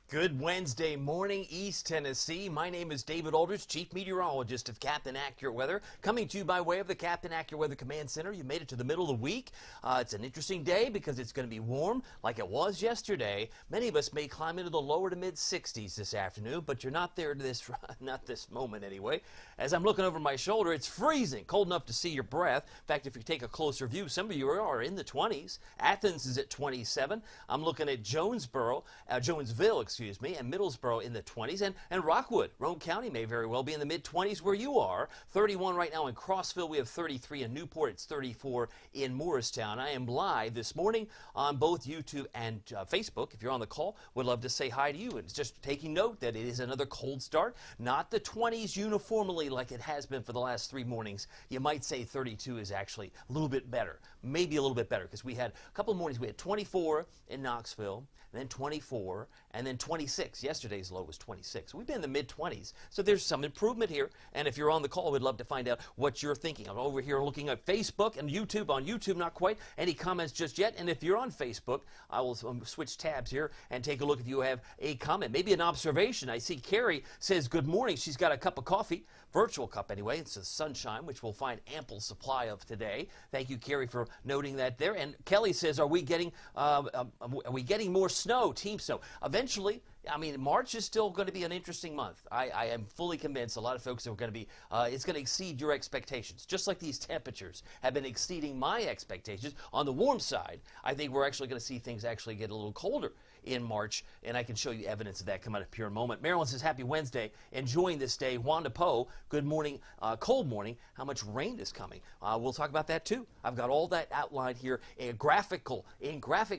Good Wednesday morning, East Tennessee. My name is David Aldridge, Chief Meteorologist of Captain Accurate Weather, coming to you by way of the Captain Accurate Weather Command Center. You made it to the middle of the week. It's an interesting day because it's going to be warm like it was yesterday. Many of us may climb into the lower to mid 60s this afternoon, but you're not there not this moment anyway. As I'm looking over my shoulder, it's freezing, cold enough to see your breath. In fact, if you take a closer view, some of you are in the 20s. Athens is at 27. I'm looking at Jonesville, and Middlesboro in the 20s, and Rockwood, Roane County may very well be in the mid-20s where you are. 31 right now in Crossville. We have 33 in Newport. It's 34 in Morristown. I am live this morning on both YouTube and Facebook. If you're on the call, would love to say hi to you. And just taking note that it is another cold start, not the 20s uniformly like it has been for the last 3 mornings. You might say 32 is actually a little bit better, maybe a little bit better, because we had a couple of mornings. We had 24 in Knoxville, and then 24, and then 26. Yesterday's low was 26. We've been in the mid-20s, so there's some improvement here. And if you're on the call, we'd love to find out what you're thinking. I'm over here looking at Facebook and YouTube. On YouTube, not quite any comments just yet. And if you're on Facebook, I will switch tabs here and take a look if you have a comment, maybe an observation. I see Carrie says good morning. She's got a cup of coffee, virtual cup anyway. It's the sunshine, which we'll find ample supply of today. Thank you, Carrie, for noting that there. And Kelly says, are we getting more snow, team snow? Eventually, I mean, March is still going to be an interesting month. I am fully convinced a lot of folks are going to be, it's going to exceed your expectations. Just like these temperatures have been exceeding my expectations. On the warm side, I think we're actually going to see things actually get a little colder in March, and I can show you evidence of that coming up here in a moment. Marilyn says, happy Wednesday, enjoying this day. Wanda Poe, good morning, cold morning. How much rain is coming? We'll talk about that too. I've got all that outlined here in graphic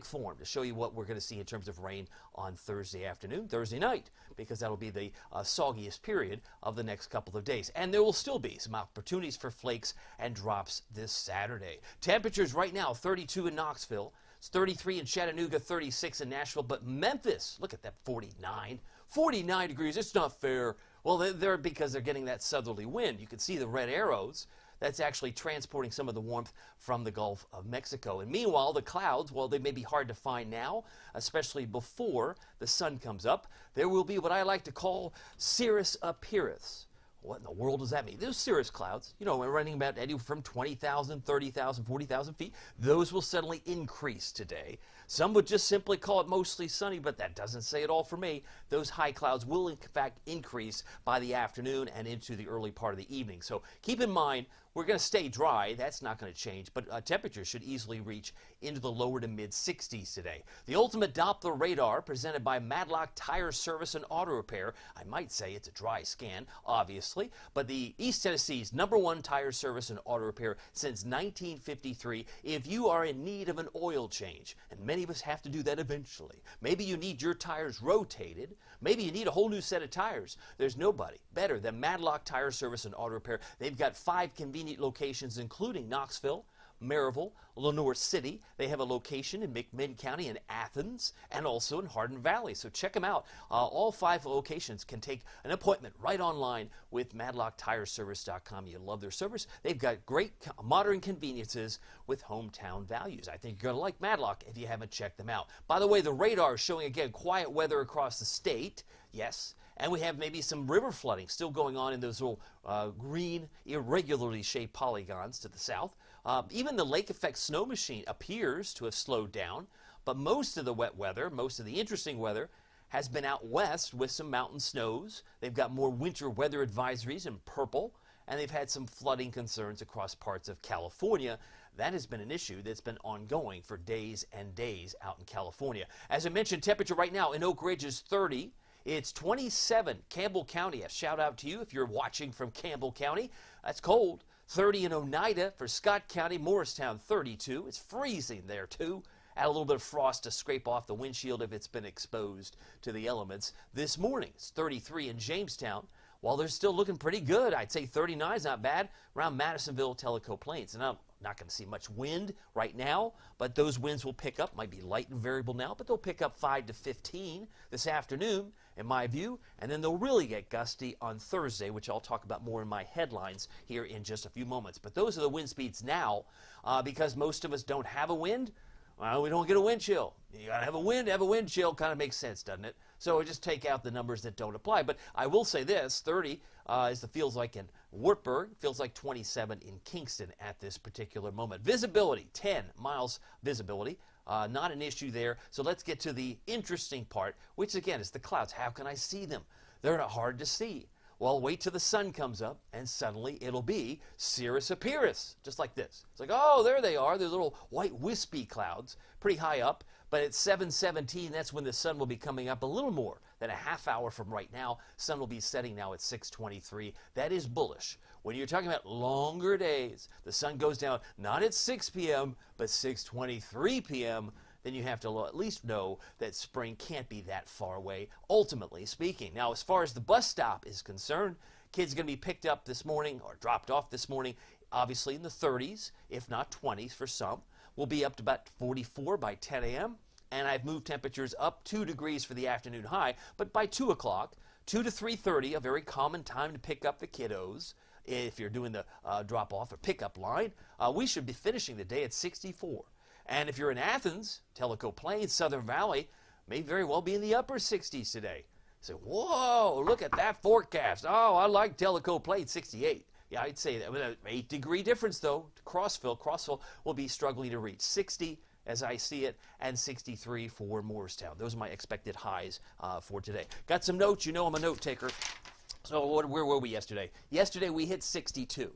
form to show you what we're going to see in terms of rain on Thursday afternoon, Thursday night, because that'll be the soggiest period of the next couple of days. And there will still be some opportunities for flakes and drops this Saturday. Temperatures right now, 32 in Knoxville. It's 33 in Chattanooga, 36 in Nashville, but Memphis, look at that, 49. 49 degrees, it's not fair. Well, they're because they're getting that southerly wind. You can see the red arrows. That's actually transporting some of the warmth from the Gulf of Mexico. And meanwhile, the clouds, well, they may be hard to find now, especially before the sun comes up. There will be what I like to call cirrus appearance. What in the world does that mean? Those cirrus clouds, you know, we're running about anywhere from 20,000, 30,000, 40,000 feet. Those will suddenly increase today. Some would just simply call it mostly sunny, but that doesn't say it all for me. Those high clouds will, in fact, increase by the afternoon and into the early part of the evening. So keep in mind, we're going to stay dry. That's not going to change, but temperatures should easily reach into the lower to mid 60s today. The ultimate Doppler radar presented by Madlock Tire Service and Auto Repair. I might say it's a dry scan, obviously, but the East Tennessee's #1 tire service and auto repair since 1953. If you are in need of an oil change, and many of us have to do that eventually, maybe you need your tires rotated, maybe you need a whole new set of tires, there's nobody better than Madlock Tire Service and Auto Repair. They've got 5 convenient locations, including Knoxville, Maryville, Lenoir City. They have a location in McMinn County in Athens and also in Hardin Valley. So check them out. All 5 locations can take an appointment right online with MadlockTireService.com. You love their service. They've got great modern conveniences with hometown values. I think you're going to like Madlock if you haven't checked them out. By the way, the radar is showing, again, quiet weather across the state. Yes. And we have maybe some river flooding still going on in those little green, irregularly shaped polygons to the south. Even the lake effect snow machine appears to have slowed down, but most of the wet weather, most of the interesting weather, has been out west with some mountain snows. They've got more winter weather advisories in purple, and they've had some flooding concerns across parts of California. That has been an issue that's been ongoing for days and days out in California. As I mentioned, temperature right now in Oak Ridge is 30. It's 27, Campbell County. A shout out to you if you're watching from Campbell County. That's cold. 30 in Oneida for Scott County, Morristown 32. It's freezing there too. Add a little bit of frost to scrape off the windshield if it's been exposed to the elements. This morning, it's 33 in Jamestown. While they're still looking pretty good, I'd say 39 is not bad around Madisonville, Tellico Plains. And I'm not going to see much wind right now, but those winds will pick up. Might be light and variable now, but they'll pick up 5 to 15 this afternoon, in my view, and then they'll really get gusty on Thursday, which I'll talk about more in my headlines here in just a few moments. But those are the wind speeds now. Because most of us don't have a wind, Well, we don't get a wind chill. You got to have a wind chill. Kind of makes sense, doesn't it? So we just take out the numbers that don't apply. But I will say this, 30 is the feels like in Wartburg, feels like 27 in Kingston at this particular moment. Visibility, 10 miles visibility. Not an issue there. So let's get to the interesting part, which again is the clouds. How can I see them? They're not hard to see. Well, wait till the sun comes up, and suddenly it'll be cirrus appearance, just like this. It's like, oh, there they are. They're little white wispy clouds, pretty high up. But at 7:17, that's when the sun will be coming up a little more than a half hour from right now. Sun will be setting now at 6:23. That is bullish. When you're talking about longer days, the sun goes down not at 6 p.m., but 6:23 p.m., then you have to at least know that spring can't be that far away, ultimately speaking. Now, as far as the bus stop is concerned, kids are going to be picked up this morning or dropped off this morning, obviously in the 30s, if not 20s for some. We'll be up to about 44 by 10 a.m., and I've moved temperatures up 2 degrees for the afternoon high, but by 2 o'clock, 2 to 3:30, a very common time to pick up the kiddos. If you're doing the drop-off or pickup line, we should be finishing the day at 64. And if you're in Athens, Tellico Plains, Southern Valley, may very well be in the upper 60s today. So, whoa, look at that forecast. Oh, I like Tellico Plains, 68. Yeah, I'd say that. With an 8-degree difference, though, to Crossville. Crossville will be struggling to reach 60, as I see it, and 63 for Morristown. Those are my expected highs for today. Got some notes. You know I'm a note taker. So where were we yesterday? Yesterday we hit 62.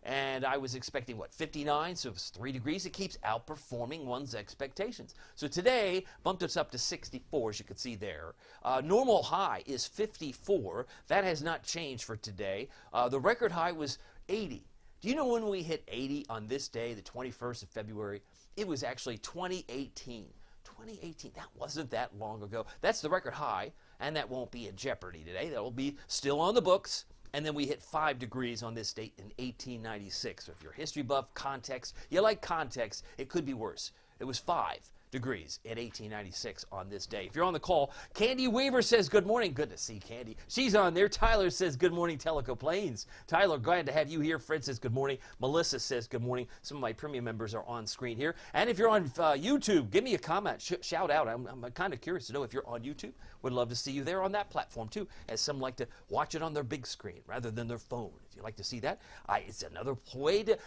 And I was expecting, 59? So it's 3 degrees. It keeps outperforming one's expectations. So today, bumped us up to 64, as you can see there. Normal high is 54. That has not changed for today. The record high was 80. Do you know when we hit 80 on this day, the 21st of February? It was actually 2018. 2018, that wasn't that long ago. That's the record high, and that won't be in jeopardy today. That will be still on the books. And then we hit 5 degrees on this date in 1896. So if you're a history buff, context, you like context, it could be worse. It was 5 degrees in 1896 on this day. If you're on the call, Candy Weaver says good morning. Good to see Candy. She's on there. Tyler says good morning, Tellico Plains. Tyler, glad to have you here. Fred says good morning. Melissa says good morning. Some of my premium members are on screen here. And if you're on YouTube, give me a comment. Shout out. I'm kind of curious to know if you're on YouTube. Would love to see you there on that platform too, as some like to watch it on their big screen rather than their phone. If you like to see that, it's another way to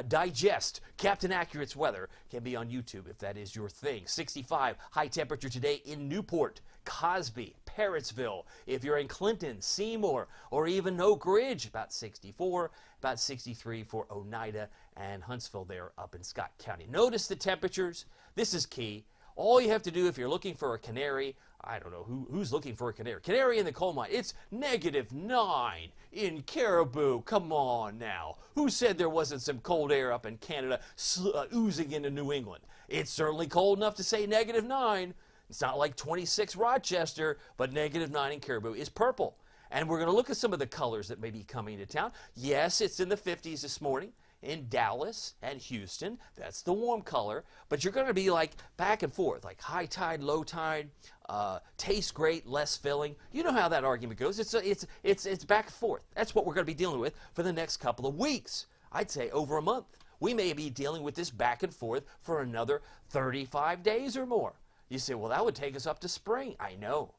digest Captain Accurate's weather. Can be on YouTube if that is your thing. 65 high temperature today in Newport, Cosby, Parrotsville. If you're in Clinton, Seymour, or even Oak Ridge, about 64, about 63 for Oneida and Huntsville there up in Scott County. Notice the temperatures. This is key. All you have to do if you're looking for a canary, I don't know who's looking for a canary. Canary in the coal mine. It's -9 in Caribou. Come on now. Who said there wasn't some cold air up in Canada oozing into New England? It's certainly cold enough to say -9. It's not like 26 Rochester, but -9 in Caribou is purple. And we're going to look at some of the colors that may be coming to town. Yes, it's in the 50s this morning. In Dallas and Houston, that's the warm color, but you're going to be like back and forth, like high tide, low tide, tastes great, less filling. You know how that argument goes. It's back and forth. That's what we're going to be dealing with for the next couple of weeks. I'd say over a month. We may be dealing with this back and forth for another 35 days or more. You say, well, that would take us up to spring. I know,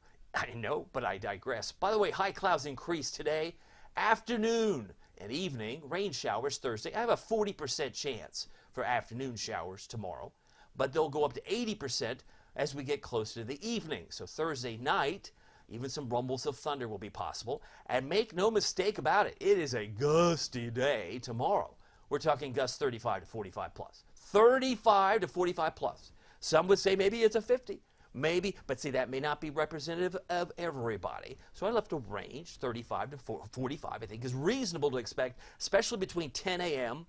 but I digress. By the way, high clouds increase today, afternoon and evening, rain showers Thursday. I have a 40% chance for afternoon showers tomorrow, but they'll go up to 80% as we get closer to the evening. So Thursday night, even some rumbles of thunder will be possible. And make no mistake about it, it is a gusty day tomorrow. We're talking gusts 35 to 45 plus. 35 to 45 plus. Some would say maybe it's a 50. Maybe, but see, that may not be representative of everybody. So I left a range, 35 to 45, I think, is reasonable to expect, especially between 10 a.m.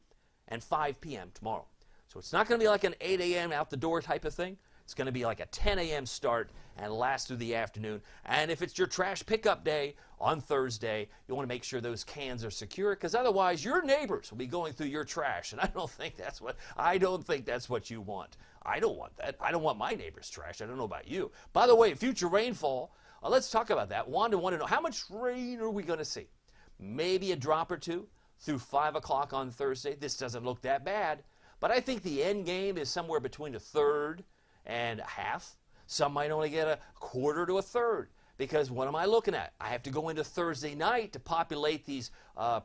and 5 p.m. tomorrow. So it's not going to be like an 8 a.m. out the door type of thing. It's going to be like a 10 a.m. start and last through the afternoon. And if it's your trash pickup day on Thursday, you want to make sure those cans are secure, because otherwise your neighbors will be going through your trash. And I don't think that's what you want. I don't want that. I don't want my neighbor's trash. I don't know about you. By the way, future rainfall, let's talk about that. Wanda wanted to know, how much rain are we going to see? Maybe a drop or two through 5 o'clock on Thursday. This doesn't look that bad. But I think the end game is somewhere between a third and a half. Some might only get a quarter to a third. Because what am I looking at? I have to go into Thursday night to populate these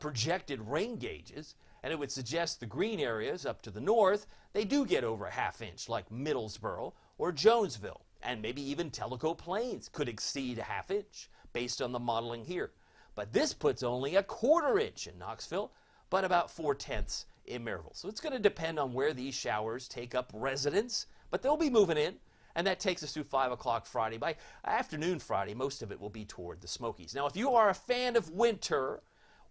projected rain gauges, and it would suggest the green areas up to the north, they do get over a half inch, like Middlesboro or Jonesville, and maybe even Tellico Plains could exceed a half inch based on the modeling here. But this puts only a quarter inch in Knoxville, but about 4/10 in Maryville. So it's going to depend on where these showers take up residence, but they'll be moving in. And that takes us through 5 o'clock Friday. By afternoon Friday, most of it will be toward the Smokies. Now, if you are a fan of winter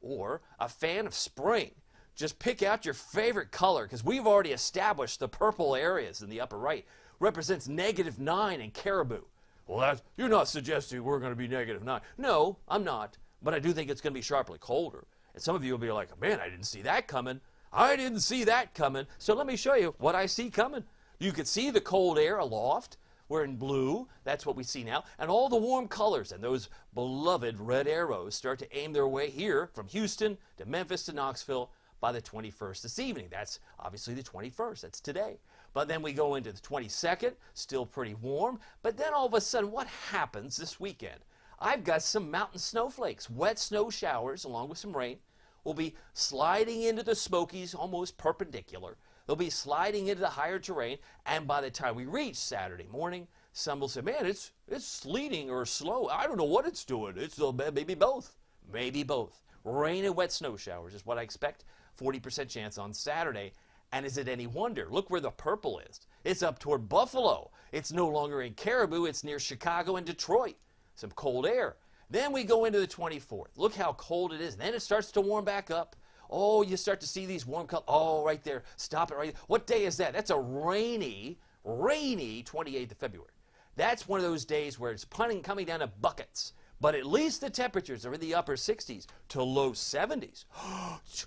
or a fan of spring, just pick out your favorite color, because we've already established the purple areas in the upper right represents -9 in Caribou. Well, you're not suggesting we're going to be -9. No, I'm not. But I do think it's going to be sharply colder. And some of you will be like, man, I didn't see that coming. I didn't see that coming. So let me show you what I see coming. You can see the cold air aloft. We're in blue. That's what we see now. And all the warm colors and those beloved red arrows start to aim their way here from Houston to Memphis to Knoxville by the 21st this evening. That's obviously the 21st. That's today. But then we go into the 22nd, still pretty warm. But then all of a sudden, what happens this weekend? I've got some mountain snowflakes, wet snow showers along with some rain. Will be sliding into the Smokies almost perpendicular. They'll be sliding into the higher terrain, and by the time we reach Saturday morning, some will say, man, it's sleeting or slow. I don't know what it's doing. It's maybe both. Maybe both. Rain and wet snow showers is what I expect. 40% chance on Saturday. And is it any wonder? Look where the purple is. It's up toward Buffalo. It's no longer in Caribou. It's near Chicago and Detroit. Some cold air. Then we go into the 24th. Look how cold it is. And then it starts to warm back up. Oh, you start to see these warm colors. Oh, right there. Stop it right there. What day is that? That's a rainy 28th of February. That's one of those days where it's coming down to buckets. But at least the temperatures are in the upper 60s to low 70s.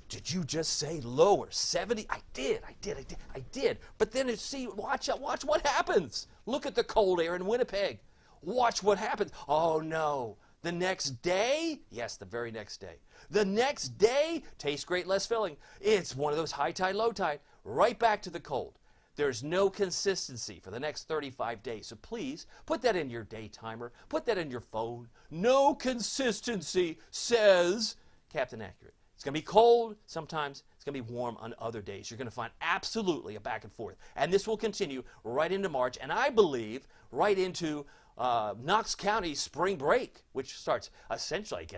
Did you just say lower 70? I did. But then watch what happens. Look at the cold air in Winnipeg. Watch what happens. Oh, no. The next day, yes, the very next day. The next day, tastes great, less filling. It's one of those high tide, low tide, right back to the cold. There's no consistency for the next 35 days. So please, put that in your day timer. Put that in your phone. No consistency, says Captain Accurate. It's going to be cold sometimes. It's going to be warm on other days. You're going to find absolutely a back and forth. And this will continue right into March, and I believe right into Knox County spring break, which starts essentially, I guess,